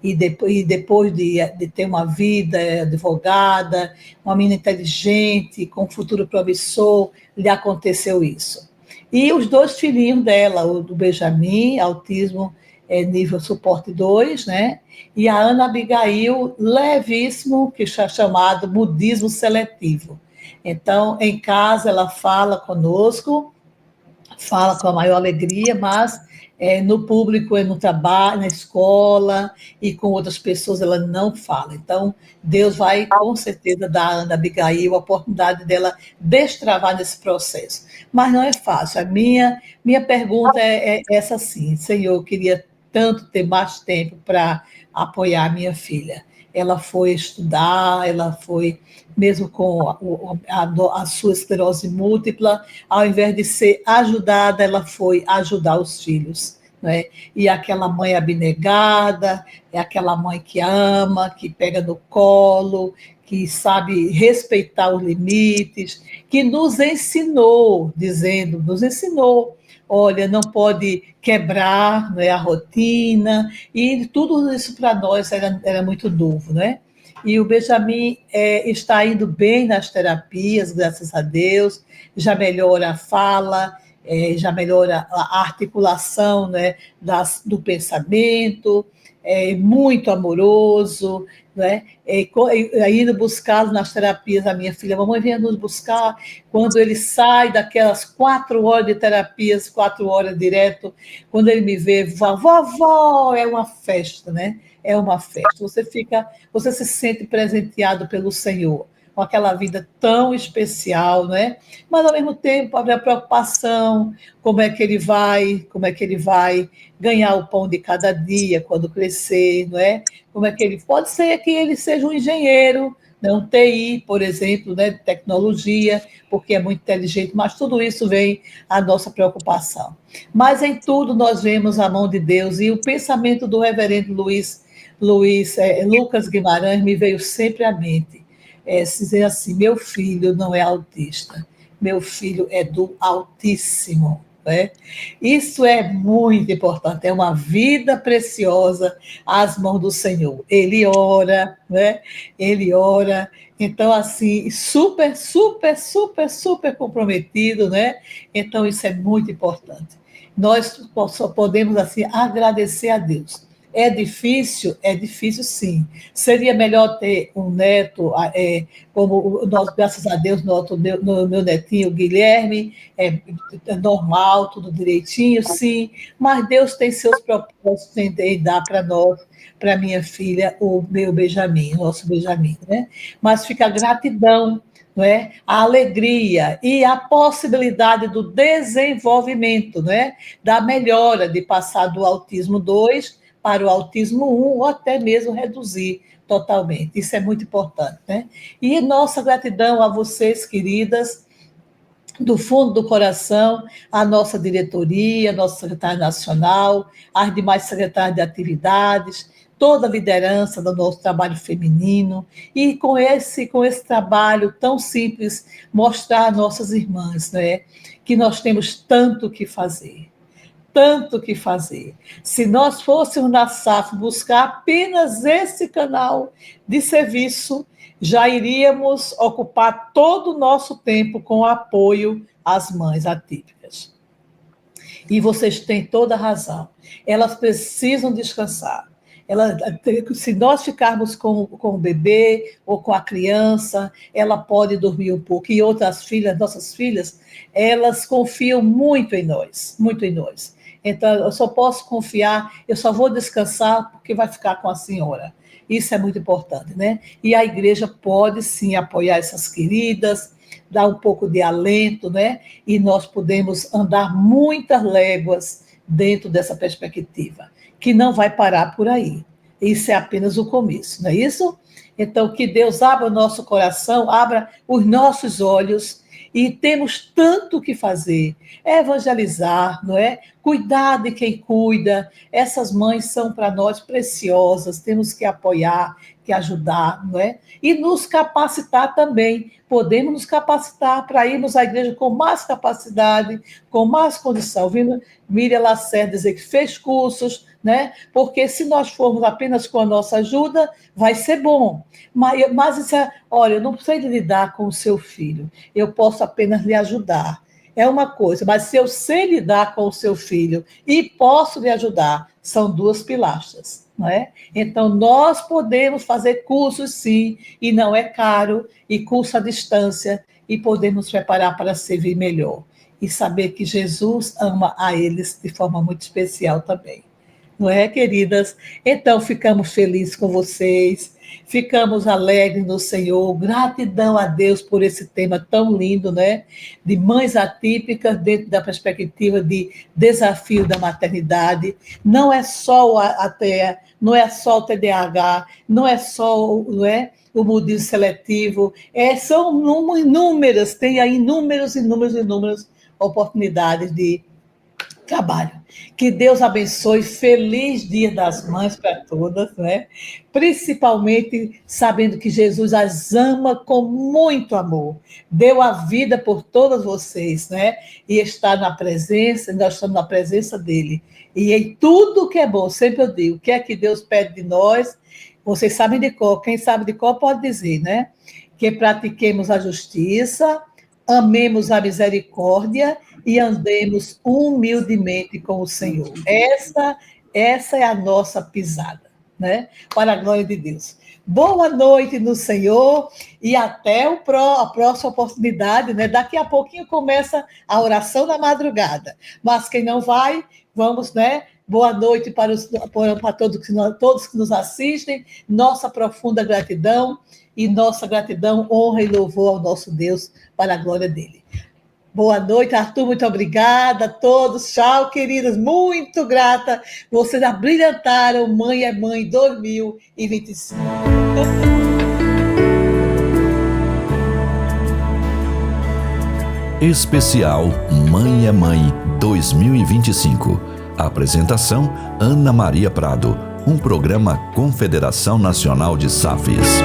E depois de ter uma vida advogada, uma menina inteligente, com futuro promissor, lhe aconteceu isso. E os 2 filhinhos dela, o do Benjamin, autismo nível suporte 2, né? E a Ana Abigail, levíssimo, que é chamado mudismo seletivo. Então, em casa, ela fala conosco, fala com a maior alegria, mas no público, no trabalho, na escola e com outras pessoas, ela não fala. Então, Deus vai, com certeza, dar à Ana Abigail a oportunidade dela destravar nesse processo. Mas não é fácil. A minha pergunta é essa sim. Senhor, eu queria tanto ter mais tempo para apoiar a minha filha. Ela foi estudar, ela foi, mesmo com a sua esclerose múltipla, ao invés de ser ajudada, ela foi ajudar os filhos, né? E aquela mãe abnegada, é aquela mãe que ama, que pega no colo, que sabe respeitar os limites, que nos ensinou, olha, não pode quebrar, né, a rotina, e tudo isso para nós era muito novo, né? E o Benjamin está indo bem nas terapias, graças a Deus, já melhora a fala, já melhora a articulação, né, do pensamento, muito amoroso, né? Indo buscá-lo nas terapias, a minha filha, mamãe venha nos buscar, quando ele sai daquelas 4 horas de terapias, 4 horas direto, quando ele me vê, vovó, é uma festa, né? É uma festa, você se sente presenteado pelo Senhor, com aquela vida tão especial, né? Mas, ao mesmo tempo, a preocupação, como é que ele vai ganhar o pão de cada dia quando crescer, não é? Como é que ele pode ser que ele seja um engenheiro, né? Um TI, por exemplo, né? De tecnologia, porque é muito inteligente, mas tudo isso vem a nossa preocupação. Mas em tudo nós vemos a mão de Deus, e o pensamento do reverendo Lucas Guimarães me veio sempre à mente. Dizer assim, meu filho não é autista, meu filho é do Altíssimo, né? Isso é muito importante, é uma vida preciosa às mãos do Senhor. Ele ora, né? Ele ora, então, assim, super, super, super, super comprometido, né? Então, isso é muito importante. Nós só podemos, assim, agradecer a Deus. É difícil sim. Seria melhor ter um neto, como nós, graças a Deus, meu netinho Guilherme, é normal, tudo direitinho, sim, mas Deus tem seus propósitos em dar para nós, para minha filha, o meu Benjamin, o nosso Benjamin, né? Mas fica a gratidão, não é? A alegria e a possibilidade do desenvolvimento, não é? Da melhora, de passar do autismo 2 para o autismo 1, ou até mesmo reduzir totalmente. Isso é muito importante, né? E nossa gratidão a vocês, queridas, do fundo do coração, a nossa diretoria, nossa secretária nacional, as demais secretárias de atividades, toda a liderança do nosso trabalho feminino, e com esse trabalho tão simples, mostrar a nossas irmãs, né, que nós temos tanto que fazer. Tanto que fazer. Se nós fôssemos na SAF buscar apenas esse canal de serviço, já iríamos ocupar todo o nosso tempo com apoio às mães atípicas. E vocês têm toda a razão. Elas precisam descansar. Se nós ficarmos com o bebê ou com a criança, ela pode dormir um pouco. E outras filhas, nossas filhas, elas confiam muito em nós, muito em nós. Então, eu só posso confiar, eu só vou descansar porque vai ficar com a senhora. Isso é muito importante, né? E a igreja pode, sim, apoiar essas queridas, dar um pouco de alento, né? E nós podemos andar muitas léguas dentro dessa perspectiva, que não vai parar por aí. Isso é apenas o começo, não é isso? Então, que Deus abra o nosso coração, abra os nossos olhos, e temos tanto o que fazer, evangelizar, não é? Cuidar de quem cuida, essas mães são para nós preciosas, temos que apoiar, que ajudar, não é? E nos capacitar também, podemos nos capacitar para irmos à igreja com mais capacidade, com mais condição. Miriam Lacerda dizer que fez cursos, né? Porque se nós formos apenas com a nossa ajuda, vai ser bom. Mas isso é, olha, eu não sei lidar com o seu filho, eu posso apenas lhe ajudar. É uma coisa, mas se eu sei lidar com o seu filho e posso lhe ajudar, são duas pilastras, não é? Então, nós podemos fazer cursos, sim, e não é caro, e curso à distância, e podemos nos preparar para servir melhor. E saber que Jesus ama a eles de forma muito especial também. Não é, queridas? Então, ficamos felizes com vocês, ficamos alegres no Senhor, gratidão a Deus por esse tema tão lindo, né? De mães atípicas dentro da perspectiva de desafio da maternidade. Não é só a TEA, não é só o TDAH, não é só o mudismo seletivo, são inúmeras, tem aí inúmeras oportunidades de trabalho. Que Deus abençoe, feliz Dia das Mães para todas, né? Principalmente sabendo que Jesus as ama com muito amor, deu a vida por todas vocês, né? E está na presença, nós estamos na presença dele. E em tudo que é bom, sempre eu digo, o que é que Deus pede de nós? Vocês sabem de cor, quem sabe de cor pode dizer, né? Que pratiquemos a justiça, amemos a misericórdia e andemos humildemente com o Senhor. Essa é a nossa pisada, né? Para a glória de Deus. Boa noite no Senhor e até a próxima oportunidade, né? Daqui a pouquinho começa a oração da madrugada. Mas quem não vai, vamos, né? Boa noite para todos que nos assistem. Nossa profunda gratidão e nossa gratidão, honra e louvor ao nosso Deus para a glória dele. Boa noite, Arthur, muito obrigada a todos. Tchau, queridas, muito grata. Vocês abrilhantaram Mãe é Mãe 2025. Especial Mãe é Mãe 2025. Apresentação Ana Maria Prado. Um programa Confederação Nacional de SAFs.